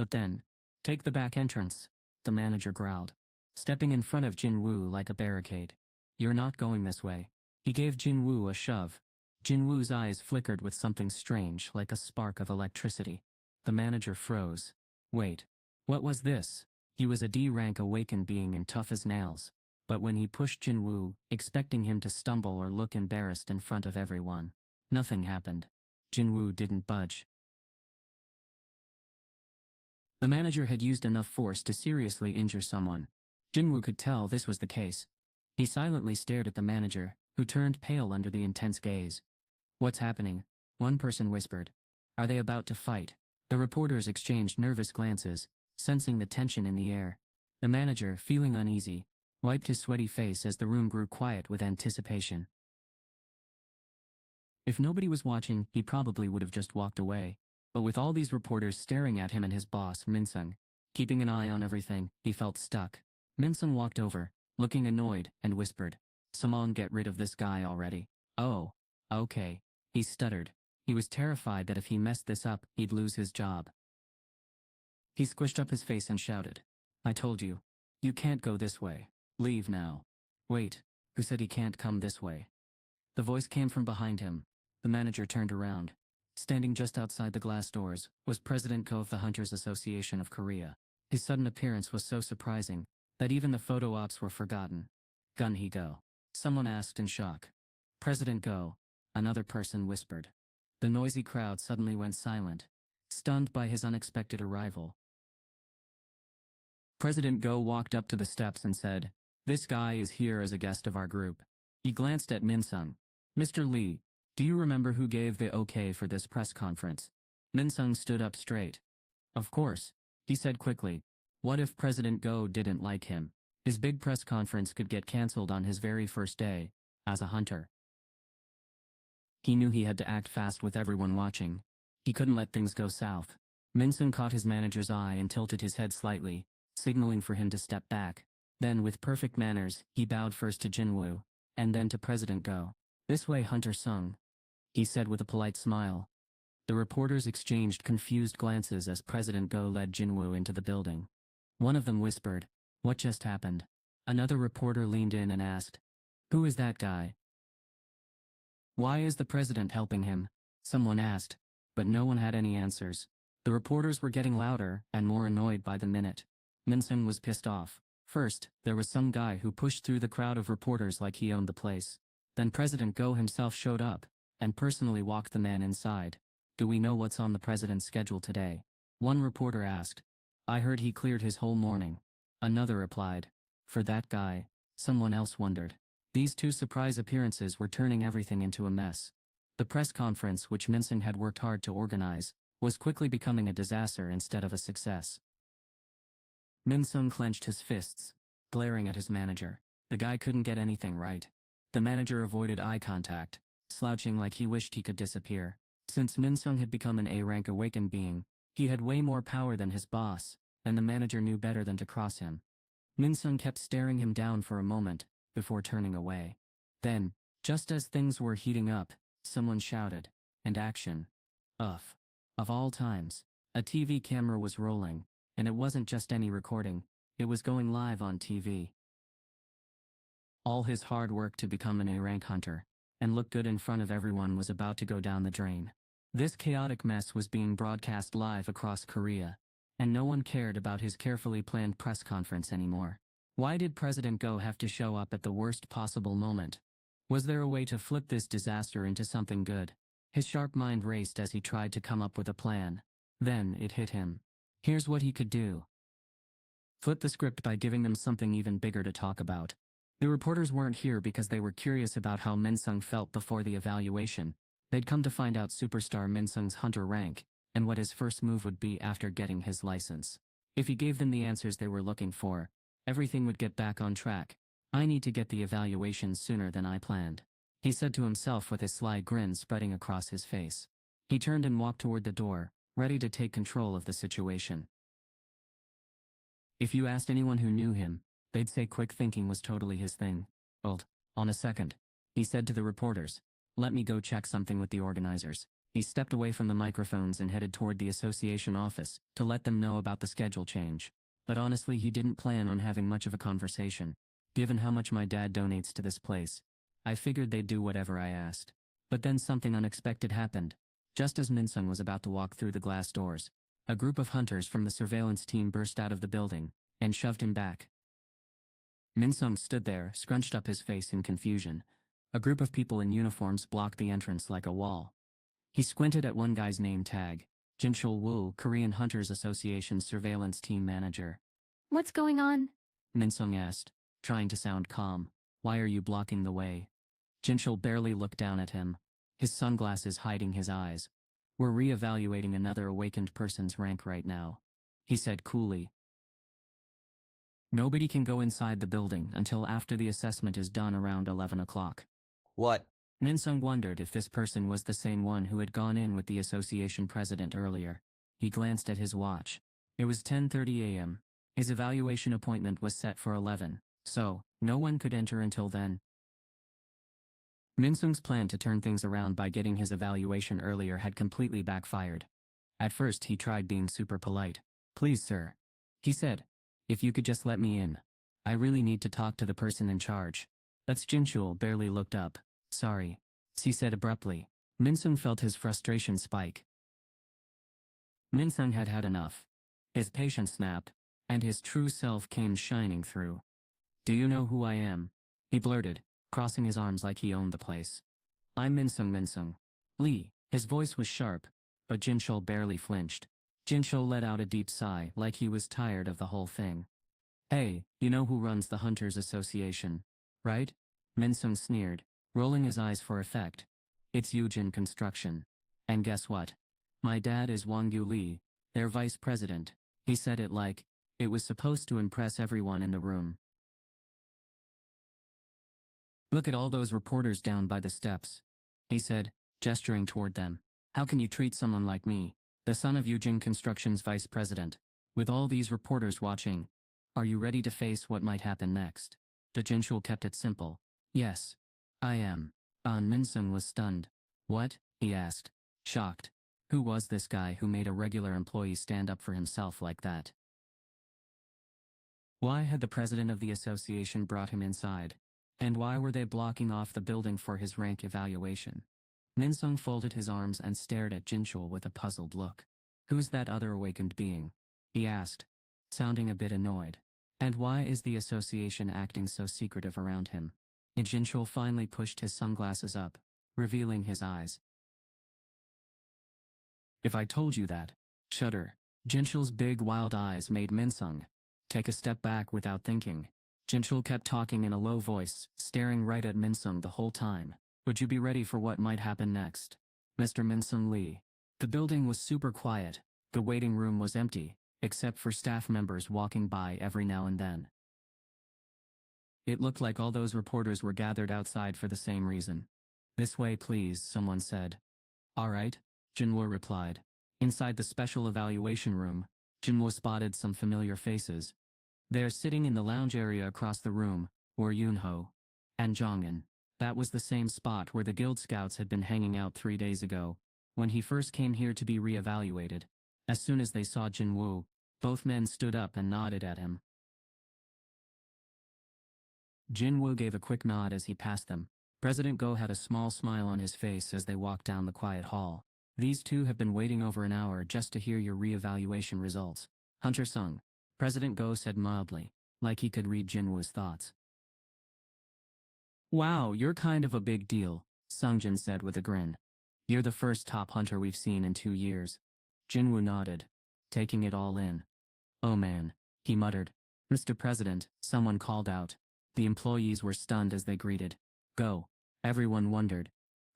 But then, take the back entrance, the manager growled, stepping in front of Jin-Woo like a barricade. You're not going this way. He gave Jin-Woo a shove. Jin-Woo's eyes flickered with something strange like a spark of electricity. The manager froze. Wait. What was this? He was a D-rank awakened being and tough as nails. But when he pushed Jin-Woo, expecting him to stumble or look embarrassed in front of everyone, nothing happened. Jin-Woo didn't budge. The manager had used enough force to seriously injure someone. Jin-Woo could tell this was the case. He silently stared at the manager, who turned pale under the intense gaze. What's happening? One person whispered. Are they about to fight? The reporters exchanged nervous glances, sensing the tension in the air. The manager, feeling uneasy, wiped his sweaty face as the room grew quiet with anticipation. If nobody was watching, he probably would have just walked away. But with all these reporters staring at him and his boss, Min-sung, keeping an eye on everything, he felt stuck. Min-sung walked over, looking annoyed, and whispered, "Someone get rid of this guy already." "Oh, okay," he stuttered. He was terrified that if he messed this up, he'd lose his job. He squished up his face and shouted, "I told you. You can't go this way. Leave now." "Wait, who said he can't come this way?" The voice came from behind him. The manager turned around. Standing just outside the glass doors was President Go of the Hunters Association of Korea. His sudden appearance was so surprising that even the photo ops were forgotten. "Gun he go?" someone asked in shock. "President Go," another person whispered. The noisy crowd suddenly went silent, stunned by his unexpected arrival. President Go walked up to the steps and said, "This guy is here as a guest of our group." He glanced at Min-sung. "Mr. Lee, do you remember who gave the okay for this press conference?" Min-sung stood up straight. "Of course," he said quickly. What if President Go didn't like him? His big press conference could get cancelled on his very first day, as a hunter. He knew he had to act fast with everyone watching. He couldn't let things go south. Min-sung caught his manager's eye and tilted his head slightly, signaling for him to step back. Then, with perfect manners, he bowed first to Jin-Woo, and then to President Go. "This way, Hunter Sung," he said with a polite smile. The reporters exchanged confused glances as President Go led Jin-Woo into the building. One of them whispered, "What just happened?" Another reporter leaned in and asked, "Who is that guy?" "Why is the president helping him?" someone asked, but no one had any answers. The reporters were getting louder and more annoyed by the minute. Min-sung was pissed off. First, there was some guy who pushed through the crowd of reporters like he owned the place. Then President Go himself showed up, and personally walked the man inside. "Do we know what's on the president's schedule today?" One reporter asked. "I heard he cleared his whole morning." Another replied, "For that guy." Someone else wondered. These two surprise appearances were turning everything into a mess. The press conference, which Min-sung had worked hard to organize, was quickly becoming a disaster instead of a success. Min-sung clenched his fists, glaring at his manager. The guy couldn't get anything right. The manager avoided eye contact, slouching like he wished he could disappear. Since Min-sung had become an A-rank awakened being, he had way more power than his boss, and the manager knew better than to cross him. Min-sung kept staring him down for a moment, before turning away. Then, just as things were heating up, someone shouted, and action. Ugh. Of all times, a TV camera was rolling, and it wasn't just any recording, it was going live on TV. All his hard work to become an A-rank hunter, and look good in front of everyone, was about to go down the drain. This chaotic mess was being broadcast live across Korea, and no one cared about his carefully planned press conference anymore. Why did President Go have to show up at the worst possible moment? Was there a way to flip this disaster into something good? His sharp mind raced as he tried to come up with a plan. Then it hit him. Here's what he could do. Flip the script by giving them something even bigger to talk about. The reporters weren't here because they were curious about how Min-sung felt before the evaluation. They'd come to find out superstar Min-sung's hunter rank, and what his first move would be after getting his license. If he gave them the answers they were looking for, everything would get back on track. "I need to get the evaluation sooner than I planned," he said to himself with a sly grin spreading across his face. He turned and walked toward the door, ready to take control of the situation. If you asked anyone who knew him, they'd say quick thinking was totally his thing. "Hold on a second," he said to the reporters. "Let me go check something with the organizers." He stepped away from the microphones and headed toward the association office to let them know about the schedule change. But honestly, he didn't plan on having much of a conversation. Given how much my dad donates to this place, I figured they'd do whatever I asked. But then something unexpected happened. Just as Minsung was about to walk through the glass doors, a group of hunters from the surveillance team burst out of the building and shoved him back. Minsung stood there, scrunched up his face in confusion. A group of people in uniforms blocked the entrance like a wall. He squinted at one guy's name tag, Jin-Woo, Korean Hunters Association surveillance team manager. What's going on? Minsung asked, trying to sound calm. Why are you blocking the way? Jin-Woo barely looked down at him, his sunglasses hiding his eyes. We're re-evaluating another awakened person's rank right now, he said coolly. Nobody can go inside the building until after the assessment is done around 11 o'clock. What? Minsung wondered if this person was the same one who had gone in with the association president earlier. He glanced at his watch. It was 10:30 a.m. His evaluation appointment was set for 11, so no one could enter until then. Minsung's plan to turn things around by getting his evaluation earlier had completely backfired. At first he tried being super polite. Please sir, he said. If you could just let me in. I really need to talk to the person in charge. That's Jin-Woo barely looked up. Sorry, he said abruptly. Minsung felt his frustration spike. Minsung had had enough. His patience snapped, and his true self came shining through. Do you know who I am? He blurted, crossing his arms like he owned the place. I'm Minsung Lee. His voice was sharp, but Jin-Woo barely flinched. Jin-Woo let out a deep sigh like he was tired of the whole thing. Hey, you know who runs the Hunters Association, right? Minsung sneered, rolling his eyes for effect. It's Yujin Construction. And guess what? My dad is Wangyu Lee, their vice president. He said it like it was supposed to impress everyone in the room. Look at all those reporters down by the steps, he said, gesturing toward them. How can you treat someone like me, the son of Yujin Construction's vice president, with all these reporters watching? Are you ready to face what might happen next? Jin-Woo kept it simple. Yes, I am. Minsung was stunned. What? He asked, shocked. Who was this guy who made a regular employee stand up for himself like that? Why had the president of the association brought him inside? And why were they blocking off the building for his rank evaluation? Minsung folded his arms and stared at Jin-Woo with a puzzled look. Who's that other awakened being? He asked, sounding a bit annoyed. And why is the association acting so secretive around him? And Jin-Woo finally pushed his sunglasses up, revealing his eyes. If I told you that, shudder. Jin-Woo's big wild eyes made Minsung take a step back without thinking. Jin-Woo kept talking in a low voice, staring right at Minsung the whole time. Would you be ready for what might happen next? Mr. Minsung Lee. The building was super quiet. The waiting room was empty, except for staff members walking by every now and then. It looked like all those reporters were gathered outside for the same reason. This way please, someone said. All right, Jin-Woo replied. Inside the special evaluation room, Jin-Woo spotted some familiar faces. There, sitting in the lounge area across the room, were Yoon-ho and Jong-in. That was the same spot where the Guild Scouts had been hanging out 3 days ago, when he first came here to be re-evaluated. As soon as they saw Jin-Woo, both men stood up and nodded at him. Jin-Woo gave a quick nod as he passed them. President Go had a small smile on his face as they walked down the quiet hall. These two have been waiting over an hour just to hear your re-evaluation results. Hunter Sung, President Go said mildly, like he could read Jin-Woo's thoughts. Wow, you're kind of a big deal, Sungjin said with a grin. You're the first top hunter we've seen in 2 years. Jin-Woo nodded, taking it all in. Oh man, he muttered. Mr. President, someone called out. The employees were stunned as they greeted. Go. Everyone wondered.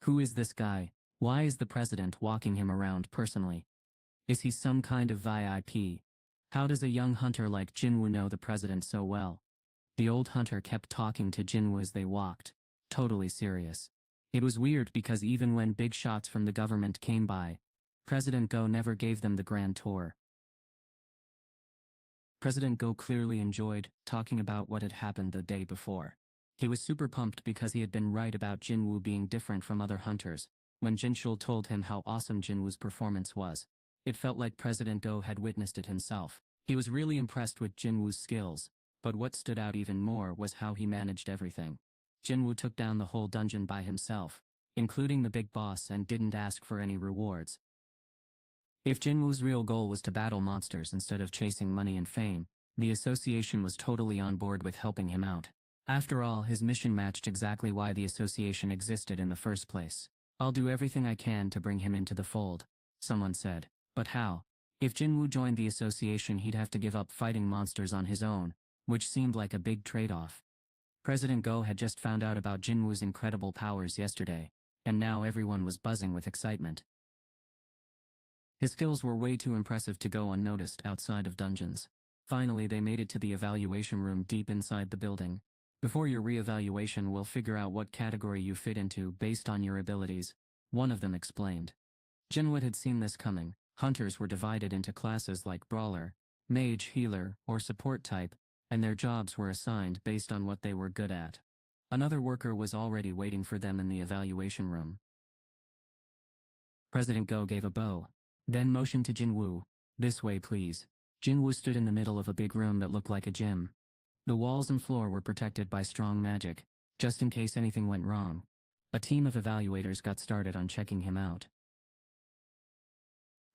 Who is this guy? Why is the president walking him around personally? Is he some kind of VIP? How does a young hunter like Jin-Woo know the president so well? The old hunter kept talking to Jin-Woo as they walked, totally serious. It was weird because even when big shots from the government came by, President Go never gave them the grand tour. President Go clearly enjoyed talking about what had happened the day before. He was super pumped because he had been right about Jin-Woo being different from other hunters. When Jinshul told him how awesome Jin-Woo's performance was, it felt like President Go had witnessed it himself. He was really impressed with Jin-Woo's skills, but what stood out even more was how he managed everything. Jin-Woo took down the whole dungeon by himself, including the big boss, and didn't ask for any rewards. If Jin-Woo's real goal was to battle monsters instead of chasing money and fame, the association was totally on board with helping him out. After all, his mission matched exactly why the association existed in the first place. I'll do everything I can to bring him into the fold, someone said. But how? If Jin-Woo joined the association, he'd have to give up fighting monsters on his own, which seemed like a big trade-off. President Go had just found out about Jin-Woo's incredible powers yesterday, and now everyone was buzzing with excitement. His skills were way too impressive to go unnoticed outside of dungeons. Finally, they made it to the evaluation room deep inside the building. Before your re-evaluation, we'll figure out what category you fit into based on your abilities, one of them explained. Jin-Woo had seen this coming. Hunters were divided into classes like Brawler, Mage, Healer, or Support type, and their jobs were assigned based on what they were good at. Another worker was already waiting for them in the evaluation room. President Go gave a bow, then motioned to Jin-Woo. "This way, please." Jin-Woo stood in the middle of a big room that looked like a gym. The walls and floor were protected by strong magic, just in case anything went wrong. A team of evaluators got started on checking him out.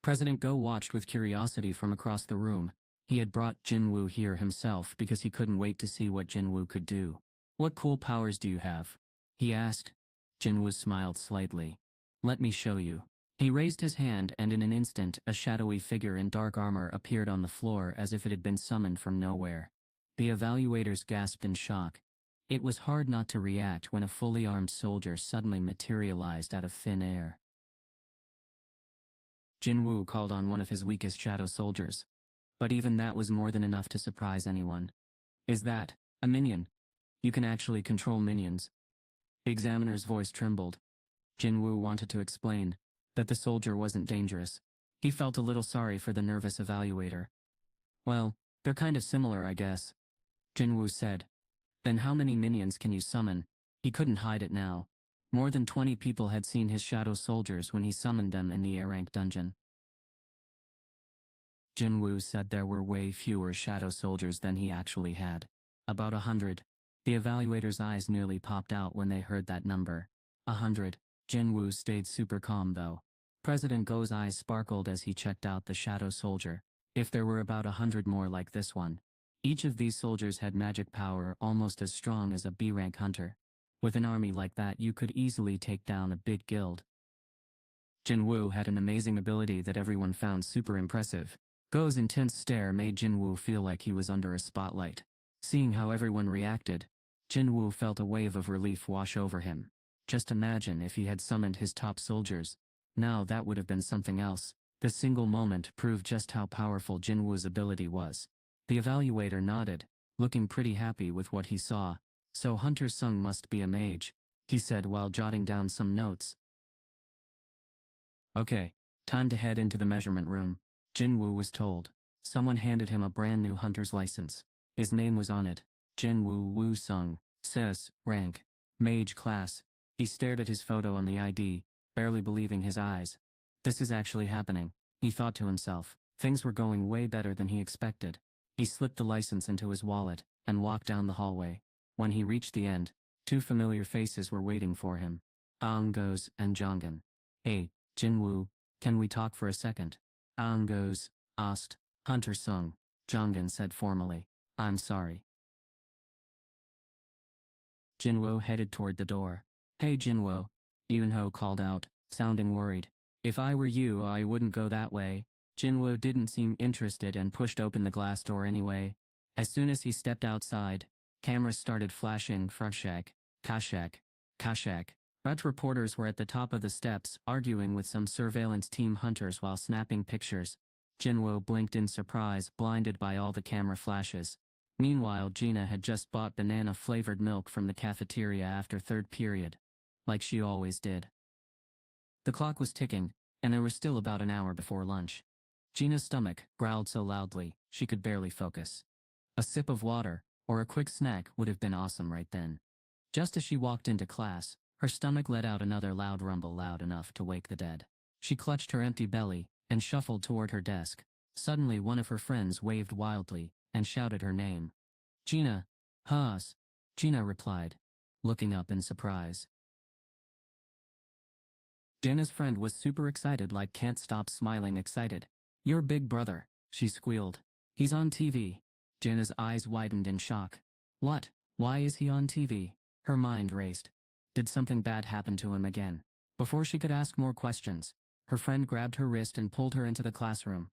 President Go watched with curiosity from across the room. He had brought Jin-Woo here himself because he couldn't wait to see what Jin-Woo could do. "What cool powers do you have?" he asked. Jin-Woo smiled slightly. "Let me show you." He raised his hand, and in an instant a shadowy figure in dark armor appeared on the floor as if it had been summoned from nowhere. The evaluators gasped in shock. It was hard not to react when a fully armed soldier suddenly materialized out of thin air. Jin-Woo called on one of his weakest shadow soldiers. But even that was more than enough to surprise anyone. "Is that a minion? You can actually control minions?" The examiner's voice trembled. Jin-Woo wanted to explain that the soldier wasn't dangerous. He felt a little sorry for the nervous evaluator. "Well, they're kind of similar, I guess," Jin-Woo said. "Then how many minions can you summon?" He couldn't hide it now. More than 20 people had seen his shadow soldiers when he summoned them in the A-rank dungeon. Jin-Woo said there were way fewer shadow soldiers than he actually had. About 100. The evaluator's eyes nearly popped out when they heard that number. 100. Jin-Woo stayed super calm though. President Go's eyes sparkled as he checked out the shadow soldier. If there were about 100 more like this one. Each of these soldiers had magic power almost as strong as a B-rank hunter. With an army like that, you could easily take down a big guild. Jin-Woo had an amazing ability that everyone found super impressive. Go's intense stare made Jin-Woo feel like he was under a spotlight. Seeing how everyone reacted, Jin-Woo felt a wave of relief wash over him. Just imagine if he had summoned his top soldiers. Now that would have been something else. This single moment proved just how powerful Jin-Woo's ability was. The evaluator nodded, looking pretty happy with what he saw. "So Hunter Sung must be a mage," he said while jotting down some notes. "Okay, time to head into the measurement room," Jin-Woo was told. Someone handed him a brand new hunter's license. His name was on it. Jin-Woo Woo Sung, Sis, rank, mage class. He stared at his photo on the ID, barely believing his eyes. This is actually happening, he thought to himself. Things were going way better than he expected. He slipped the license into his wallet and walked down the hallway. When he reached the end, two familiar faces were waiting for him. Aung-Gos and Jongin. "Hey, Jin-Woo, can we talk for a second?" Aung-Gos asked. "Hunter Sung," Jongin said formally. "I'm sorry." Jin-Woo headed toward the door. "Hey Jin-Woo," Yoon-ho called out, sounding worried. "If I were you, I wouldn't go that way." Jin-Woo didn't seem interested and pushed open the glass door anyway. As soon as he stepped outside, cameras started flashing. Frashak, Kashak, Kashak. But reporters were at the top of the steps, arguing with some surveillance team hunters while snapping pictures. Jin-Woo blinked in surprise, blinded by all the camera flashes. Meanwhile, Gina had just bought banana-flavored milk from the cafeteria after third period, like she always did. The clock was ticking, and there was still about an hour before lunch. Gina's stomach growled so loudly, she could barely focus. A sip of water, or a quick snack would have been awesome right then. Just as she walked into class, Her stomach let out another loud rumble loud enough to wake the dead. She clutched her empty belly and shuffled toward her desk. Suddenly one of her friends waved wildly and shouted her name. Gina. Haas. Gina replied, looking up in surprise. Gina's friend was super excited, like can't stop smiling excited. Your big brother, she squealed. He's on TV. Gina's eyes widened in shock. What? Why is he on TV? Her mind raced. Did something bad happen to him again? Before she could ask more questions, her friend grabbed her wrist and pulled her into the classroom.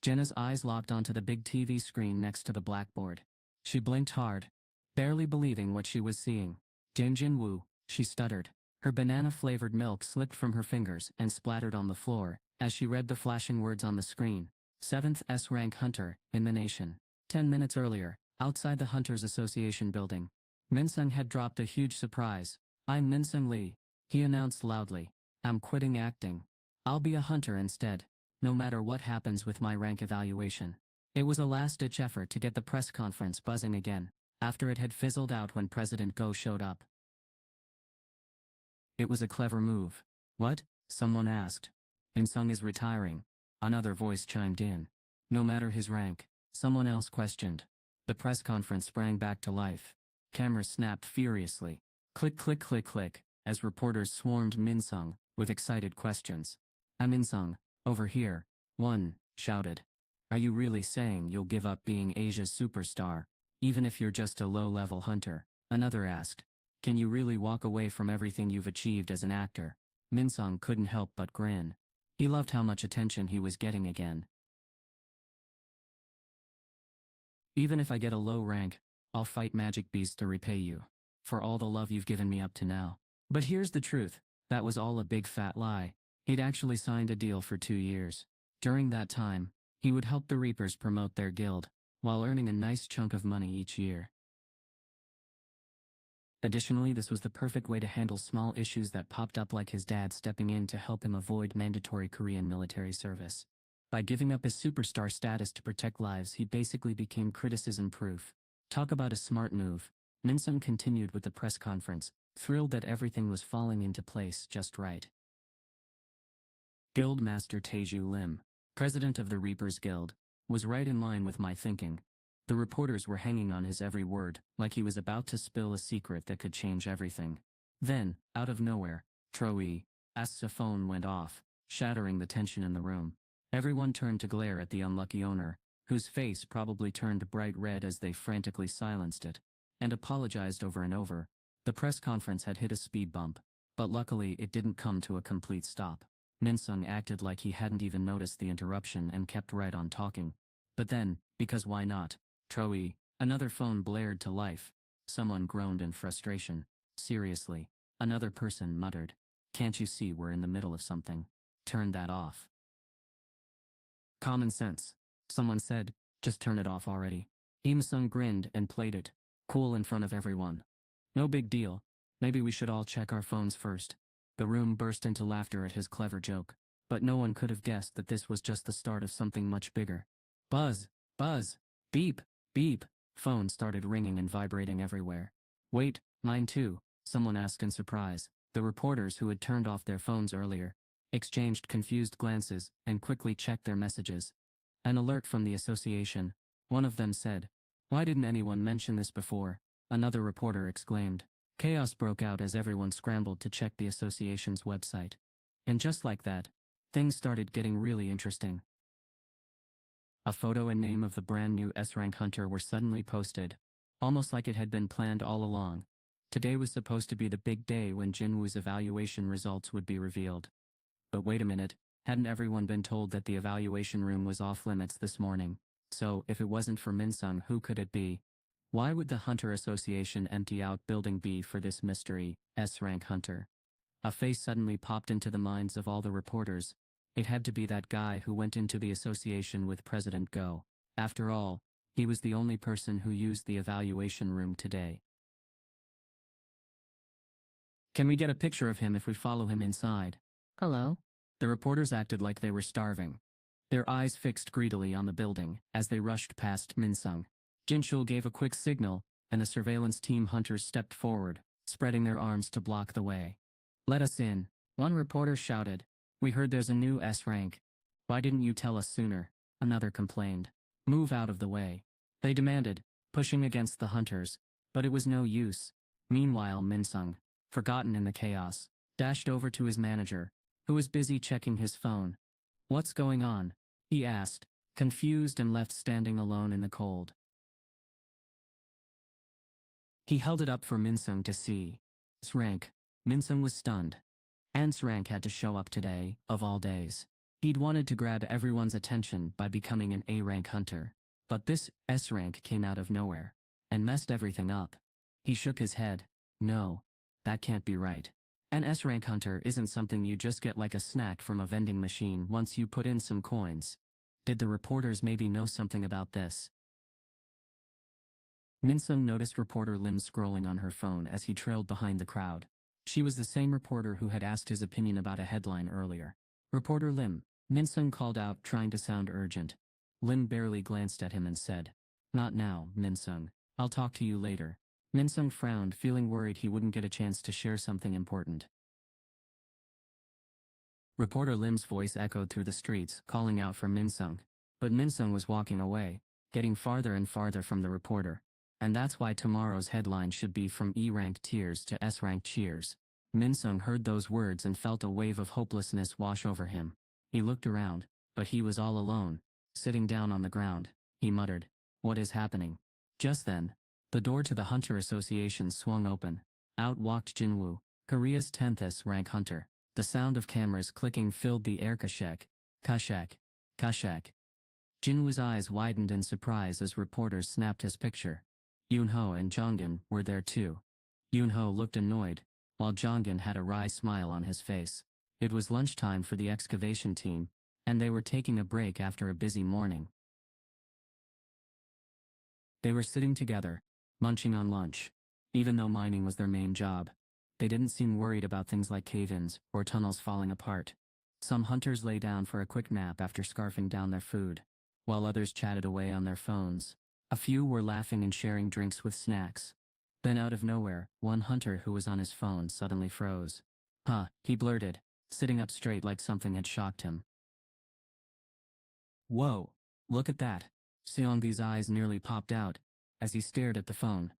Jenna's eyes locked onto the big TV screen next to the blackboard. She blinked hard, barely believing what she was seeing. Jin-Woo, she stuttered. Her banana-flavored milk slipped from her fingers and splattered on the floor as she read the flashing words on the screen. 7th S-rank hunter in the nation. 10 minutes earlier, outside the Hunters Association building, Minsung had dropped a huge surprise. I'm Minsung Lee, he announced loudly. I'm quitting acting. I'll be a hunter instead, no matter what happens with my rank evaluation. It was a last-ditch effort to get the press conference buzzing again, after it had fizzled out when President Go showed up. It was a clever move. What? Someone asked. Minsung is retiring. Another voice chimed in. No matter his rank, someone else questioned. The press conference sprang back to life. Cameras snapped furiously. Click, click, click, click, as reporters swarmed Minsung with excited questions. Minsung, over here, one shouted. Are you really saying you'll give up being Asia's superstar, even if you're just a low-level hunter? Another asked. Can you really walk away from everything you've achieved as an actor? Minsung couldn't help but grin. He loved how much attention he was getting again. Even if I get a low rank, I'll fight magic beasts to repay you for all the love you've given me up to now. But here's the truth, that was all a big fat lie. He'd actually signed a deal for 2 years. During that time, he would help the Reapers promote their guild, while earning a nice chunk of money each year. Additionally, this was the perfect way to handle small issues that popped up, like his dad stepping in to help him avoid mandatory Korean military service. By giving up his superstar status to protect lives, he basically became criticism-proof. Talk about a smart move. Minsung continued with the press conference, thrilled that everything was falling into place just right. Guildmaster Taeju Lim, president of the Reapers Guild, was right in line with my thinking. The reporters were hanging on his every word, like he was about to spill a secret that could change everything. Then, out of nowhere, Troe As's phone went off, shattering the tension in the room. Everyone turned to glare at the unlucky owner, whose face probably turned bright red as they frantically silenced it, and apologized over and over. The press conference had hit a speed bump, but luckily it didn't come to a complete stop. Minsung acted like he hadn't even noticed the interruption and kept right on talking. But then, because why not? Troe, another phone blared to life. Someone groaned in frustration. Seriously, another person muttered. Can't you see we're in the middle of something? Turn that off. Common sense, someone said. Just turn it off already. Minsung grinned and played it cool in front of everyone. No big deal. Maybe we should all check our phones first. The room burst into laughter at his clever joke, but no one could have guessed that this was just the start of something much bigger. Buzz, buzz, beep, beep. Phones started ringing and vibrating everywhere. Wait, mine too, someone asked in surprise. The reporters, who had turned off their phones earlier, exchanged confused glances and quickly checked their messages. An alert from the association, one of them said. Why didn't anyone mention this before? Another reporter exclaimed. Chaos broke out as everyone scrambled to check the association's website. And just like that, things started getting really interesting. A photo and name of the brand new S-rank hunter were suddenly posted, almost like it had been planned all along. Today was supposed to be the big day when Jin-Woo's evaluation results would be revealed. But wait a minute, hadn't everyone been told that the evaluation room was off limits this morning? So, if it wasn't for Minsung, who could it be? Why would the Hunter Association empty out Building B for this mystery S-rank hunter? A face suddenly popped into the minds of all the reporters. It had to be that guy who went into the association with President Go. After all, he was the only person who used the evaluation room today. Can we get a picture of him if we follow him inside? Hello? The reporters acted like they were starving, their eyes fixed greedily on the building as they rushed past Minsung. Jinchul gave a quick signal, and the surveillance team hunters stepped forward, spreading their arms to block the way. "Let us in," one reporter shouted. "We heard there's a new S rank." "Why didn't you tell us sooner?" another complained. "Move out of the way," they demanded, pushing against the hunters. But it was no use. Meanwhile, Minsung, forgotten in the chaos, dashed over to his manager, who was busy checking his phone. "What's going on?" he asked, confused and left standing alone in the cold. He held it up for Minsung to see. S rank. Minsung was stunned. Ants rank had to show up today, of all days. He'd wanted to grab everyone's attention by becoming an A rank hunter. But this S rank came out of nowhere and messed everything up. He shook his head. No, that can't be right. An S rank hunter isn't something you just get like a snack from a vending machine once you put in some coins. Did the reporters maybe know something about this? Minsung noticed reporter Lim scrolling on her phone as he trailed behind the crowd. She was the same reporter who had asked his opinion about a headline earlier. "Reporter Lim," Minsung called out, trying to sound urgent. Lim barely glanced at him and said, "Not now, Minsung. I'll talk to you later." Minsung frowned, feeling worried he wouldn't get a chance to share something important. Reporter Lim's voice echoed through the streets, calling out for Minsung. But Minsung was walking away, getting farther and farther from the reporter. And that's why tomorrow's headline should be "From E-rank tears to S-rank cheers." Minsung heard those words and felt a wave of hopelessness wash over him. He looked around, but he was all alone. Sitting down on the ground, he muttered, "What is happening?" Just then, the door to the Hunter Association swung open. Out walked Jin-Woo, Korea's 10th S-rank hunter. The sound of cameras clicking filled the air. Kashek, Kashek, Kashek. Jin-Woo's eyes widened in surprise as reporters snapped his picture. Yoon-ho and Jongin were there too. Yoon-ho looked annoyed, while Jongin had a wry smile on his face. It was lunchtime for the excavation team, and they were taking a break after a busy morning. They were sitting together, munching on lunch. Even though mining was their main job, they didn't seem worried about things like cave-ins or tunnels falling apart. Some hunters lay down for a quick nap after scarfing down their food, while others chatted away on their phones. A few were laughing and sharing drinks with snacks. Then out of nowhere, one hunter who was on his phone suddenly froze. "Huh," he blurted, sitting up straight like something had shocked him. "Whoa, look at that." Seongbi's eyes nearly popped out as he stared at the phone.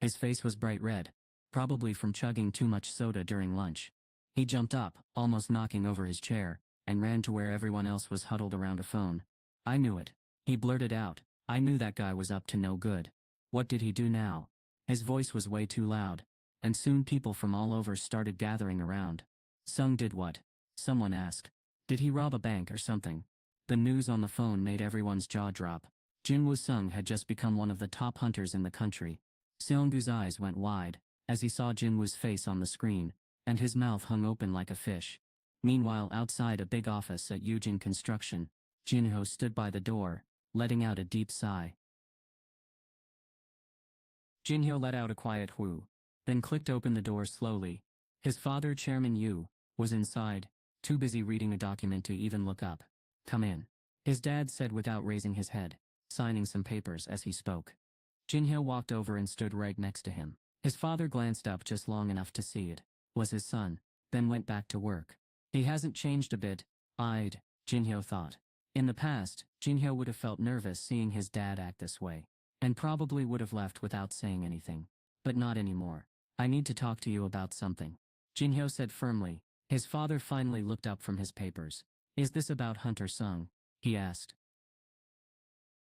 His face was bright red, probably from chugging too much soda during lunch. He jumped up, almost knocking over his chair, and ran to where everyone else was huddled around a phone. "I knew it," he blurted out. "I knew that guy was up to no good. What did he do now?" His voice was way too loud, and soon people from all over started gathering around. "Sung did what?" someone asked. "Did he rob a bank or something?" The news on the phone made everyone's jaw drop. Jin-Woo Sung had just become one of the top hunters in the country. Seongbu's eyes went wide as he saw Jin-Woo's face on the screen, and his mouth hung open like a fish. Meanwhile, outside a big office at Eugene Construction, Jin-Ho stood by the door, letting out a deep sigh. Jin-Ho let out a quiet whoo, then clicked open the door slowly. His father, Chairman Yu, was inside, too busy reading a document to even look up. "Come in," his dad said without raising his head, signing some papers as he spoke. Jin-Ho walked over and stood right next to him. His father glanced up just long enough to see it was his son, then went back to work. He hasn't changed a bit, Jin-Ho thought. In the past, Jin-Ho would have felt nervous seeing his dad act this way, and probably would have left without saying anything. But not anymore. "I need to talk to you about something," Jin-Ho said firmly. His father finally looked up from his papers. "Is this about Hunter Sung?" he asked.